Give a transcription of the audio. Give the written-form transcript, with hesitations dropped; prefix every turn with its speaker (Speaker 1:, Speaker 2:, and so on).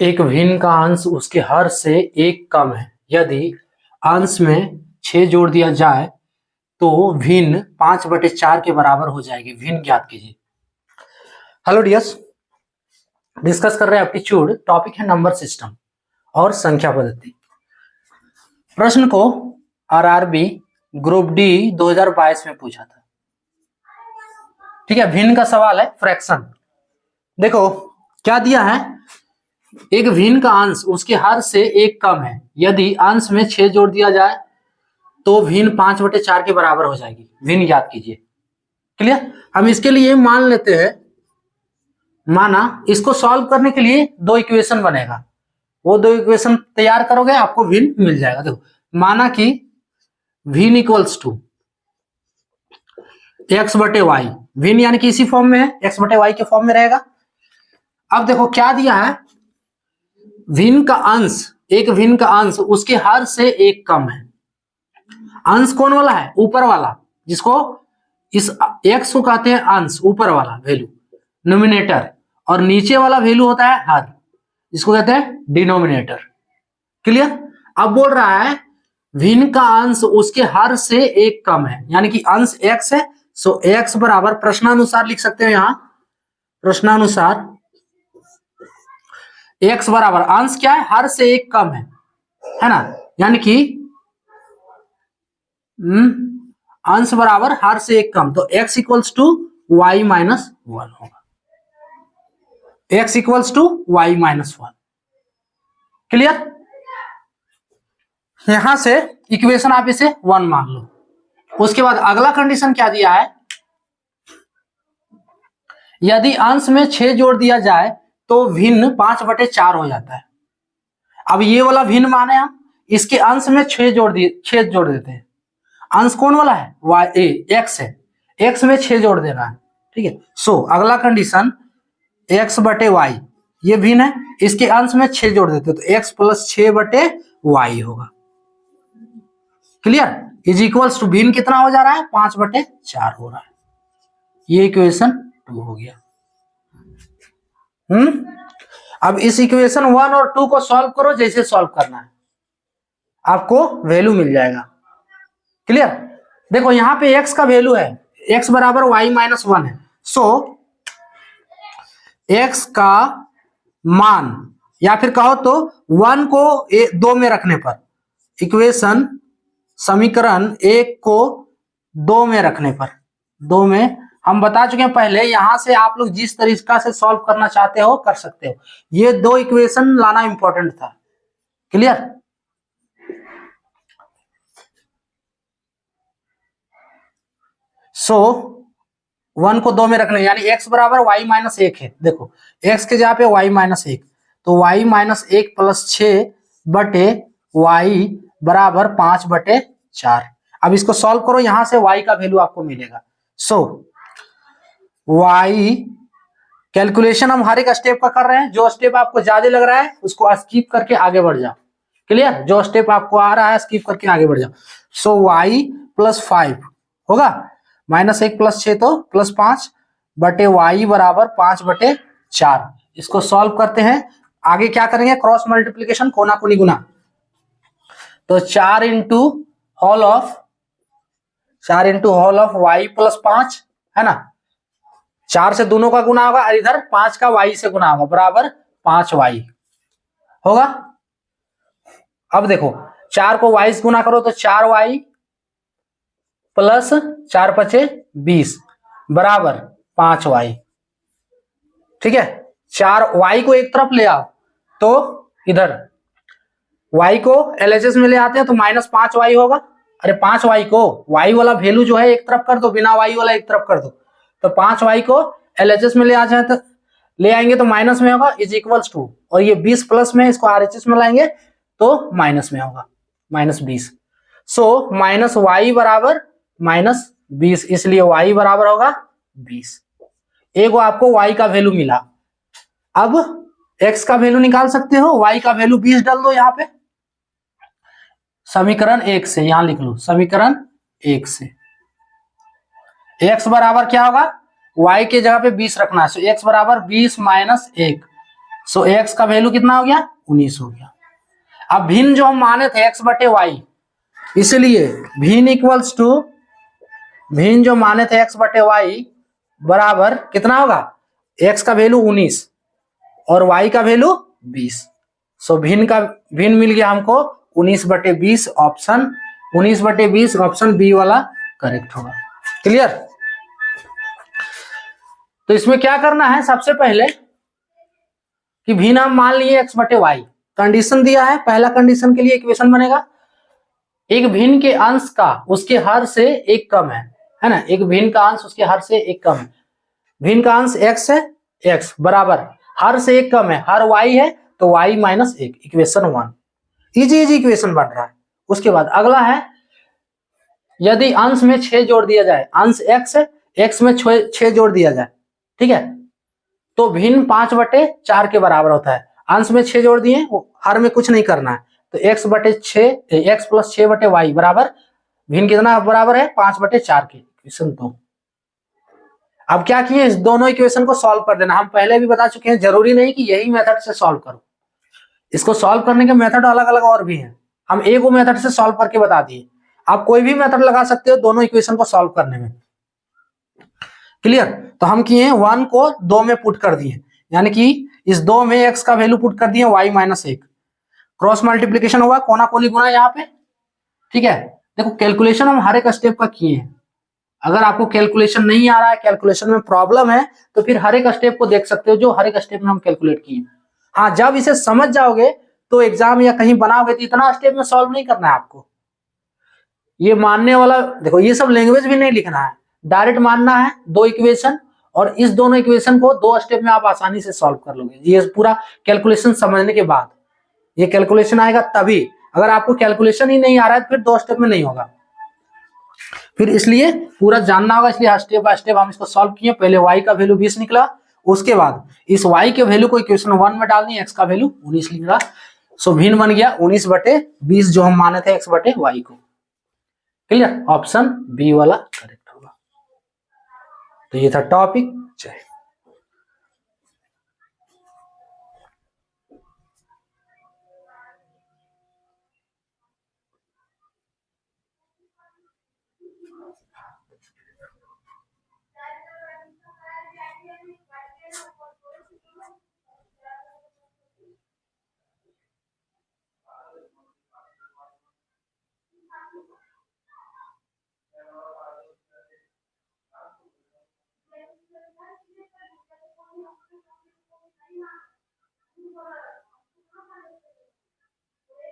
Speaker 1: एक भिन्न का अंश उसके हर से एक कम है। यदि अंश में 6 जोड़ दिया जाए तो भिन्न 5/4 के बराबर हो जाएगी। भिन्न ज्ञात कीजिए। हेलो डियर्स, डिस्कस कर रहे हैं एप्टीट्यूड। टॉपिक है नंबर सिस्टम और संख्या पद्धति। प्रश्न को आरआरबी ग्रुप डी 2022 में पूछा था। ठीक है, भिन्न का सवाल है, फ्रैक्शन। देखो क्या दिया है, एक भिन्न का अंश उसके हर से एक कम है। यदि अंश में 6 जोड़ दिया जाए तो भिन्न 5/4 के बराबर हो जाएगी। भिन्न याद कीजिए। क्लियर। हम इसके लिए मान लेते हैं, माना इसको सॉल्व करने के लिए 2 इक्वेशन बनेगा। वो 2 इक्वेशन तैयार करोगे आपको भिन्न मिल जाएगा। देखो माना कि भिन्न इक्वल्स टू x/y। भिन्न यानी कि इसी फॉर्म में है, x/y के फॉर्म में रहेगा। अब देखो क्या दिया है, भिन्न का अंश, एक भिन्न का अंश उसके हर से एक कम है। अंश कौन वाला है? ऊपर वाला, जिसको इस x को कहते हैं अंश, ऊपर वाला वैल्यू नोमिनेटर, और नीचे वाला वैल्यू होता है हर, जिसको कहते हैं डिनोमिनेटर। क्लियर। अब बोल रहा है भिन्न का अंश उसके हर से एक कम है, यानी कि अंश x है, सो x बराबर प्रश्नानुसार लिख सकते हैं। यहां प्रश्नानुसार x बराबर अंश क्या है? हर से एक कम है ना, यानी कि अंश बराबर हर से एक कम, तो x equals to y minus 1 होगा। x equals to y minus 1। Clear. यहां से इक्वेशन आप इसे 1 मान लो। उसके बाद अगला कंडीशन क्या दिया है, यदि अंश में 6 जोड़ दिया जाए तो भिन्न 5/4 हो जाता है। अब ये वाला भिन्न माने हम, इसके अंश में 6 जोड़ देते हैं। अंश कौन वाला है? x है, x में 6 जोड़ देना है। ठीक है। सो अगला कंडीशन x/y, ये भिन्न है, इसके अंश में 6 जोड़ देते हैं तो x + 6/y होगा। क्लियर। इज इक्वल्स टू भिन्न कितना हो जा रहा है? 5/4 हो रहा है। ये इक्वेशन 2 हो गया। अब इस इक्वेशन 1 और 2 को सॉल्व करो, जैसे सॉल्व करना है आपको वैल्यू मिल जाएगा। क्लियर। देखो यहां पे x का वैल्यू है, x बराबर y माइनस 1 है। सो x का मान, या फिर कहो तो 1 को 2 में रखने पर, इक्वेशन समीकरण 1 को 2 में रखने पर, 2 में हम बता चुके हैं पहले, यहां से आप लोग जिस तरीका से सॉल्व करना चाहते हो कर सकते हो। ये 2 इक्वेशन लाना इंपॉर्टेंट था। क्लियर। सो 1 को 2 में रखना, यानी x बराबर y माइनस 1 है। देखो x के जगह पे y माइनस 1, तो y माइनस 1 + 6/y बराबर 5/4। अब इसको सॉल्व करो, यहां से y का वैल्यू आपको मिलेगा। सो y कैलकुलेशन हम हर एक स्टेप का कर रहे हैं। जो स्टेप आपको ज्यादा लग रहा है उसको स्किप करके आगे बढ़ जाओ। क्लियर। जो स्टेप आपको आ रहा है स्किप करके आगे बढ़ जाओ। सो y + 5 होगा, -1 + 6 तो +5/y बराबर 5/4। इसको सॉल्व करते हैं। आगे क्या करेंगे? क्रॉस मल्टीप्लीकेशन, कोना कोनी गुना। तो 4 इंटू होल ऑफ y + 5 है ना, 4 से दोनों का गुना होगा और इधर 5 का y से गुना होगा, बराबर 5y होगा। अब देखो 4 को y से गुना करो तो 4y + 4 × 5 = 20 बराबर 5y। ठीक है। 4y को एक तरफ ले आओ तो इधर y को LHS में ले आते हैं तो -5y होगा। अरे 5y को, y वाला वैल्यू जो है एक तरफ कर दो, बिना y वाला एक तरफ कर दो, तो 5y को LHS में ले आ जाए तो ले आएंगे तो माइनस में होगा, इज इक्वल्स टू, और ये 20 प्लस में, इसको RHS में लाएंगे तो माइनस में होगा, -20। सो -y बराबर -20, इसलिए y बराबर होगा 20। एक आपको y का वैल्यू मिला। अब x का वैल्यू निकाल सकते हो, y का वैल्यू 20 डाल दो यहाँ पे समीकरण 1 से, यहां लिख लो समीकरण 1 से। x बराबर क्या होगा? y के जगह पे 20 रखना है, सो x बराबर 20 - 1, सो x का वैल्यू कितना हो गया 19 हो गया। अब भिन्न जो हम माने थे x बटे वाई, इसलिए भिन्न इक्वल्स टू भिन्न जो माने थे x बटे वाई बराबर कितना होगा, x का वैल्यू 19 और y का वैल्यू 20। सो भिन्न मिल गया हमको 19/20, ऑप्शन 19/20 ऑप्शन बी वाला करेक्ट होगा। क्लियर। तो इसमें क्या करना है, सबसे पहले कि भिन्न हम मान लिए x बटे वाई, कंडीशन दिया है, पहला कंडीशन के लिए इक्वेशन बनेगा एक भिन्न के अंश का उसके हर से एक कम है ना, एक भिन्न का अंश उसके हर से एक कम है, भिन्न का अंश x है, x बराबर हर से एक कम है, हर y है तो y माइनस एक, इक्वेशन 1। इजी इक्वेशन बन रहा है। उसके बाद अगला है यदि अंश में 6 जोड़ दिया जाए, अंश x है, x में 6 जोड़ दिया जाए, ठीक है, तो भिन्न 5/4 के बराबर होता है। अंश में 6 जोड़ दिए, हर में कुछ नहीं करना है, तो x प्लस 6/y बराबर भिन्न कितना बराबर है 5/4 के, इक्वेशन 2। अब क्या किए, इस दोनों इक्वेशन को सॉल्व कर देना। हम पहले भी बता चुके हैं, जरूरी नहीं कि यही मेथड से सॉल्व करो, इसको सॉल्व करने के मेथड अलग अलग और भी हैं, हम एक वो मेथड से सॉल्व करके बता दिए। आप कोई भी मेथड लगा सकते हो दोनों इक्वेशन को सॉल्व करने में। क्लियर। तो हम किए 1 को 2 में पुट कर दिए, यानी कि इस 2 में x का वैल्यू पुट कर दिए y माइनस 1, क्रॉस मल्टीप्लीकेशन हुआ, कोना कोनी गुना यहाँ पे, ठीक है। देखो कैलकुलेशन हम हर एक स्टेप का किए हैं, अगर आपको कैलकुलेशन नहीं आ रहा है, कैलकुलेशन में प्रॉब्लम है, तो फिर हर एक स्टेप को देख सकते हो जो हर एक स्टेप में हम कैलकुलेट किए। हाँ, जब इसे समझ जाओगे तो एग्जाम या कहीं बनाओगे तो इतना स्टेप में सॉल्व नहीं करना है आपको। ये मानने वाला देखो, ये सब लैंग्वेज भी नहीं लिखना है, डायरेक्ट मानना है 2 इक्वेशन, और इस दोनों इक्वेशन को 2 स्टेप में आप आसानी से सॉल्व कर लोगे, ये पूरा कैलकुलेशन समझने के बाद। ये कैलकुलेशन आएगा तभी, अगर आपको कैलकुलेशन ही नहीं आ रहा है तो फिर 2 स्टेप में नहीं होगा, फिर इसलिए पूरा जानना होगा। इसलिए स्टेप बाय स्टेप हम इसको सॉल्व किए। पहले y का वैल्यू 20 निकला, उसके बाद इस y के वैल्यू को इक्वेशन 1 में डाल दिए, x का वैल्यू 19 निकला। सो भिन्न बन गया 19/20 जो हम माने थे x बटे वाई को। क्लियर, ऑप्शन बी वाला करेक्ट होगा। तो ये था टॉपिक। जय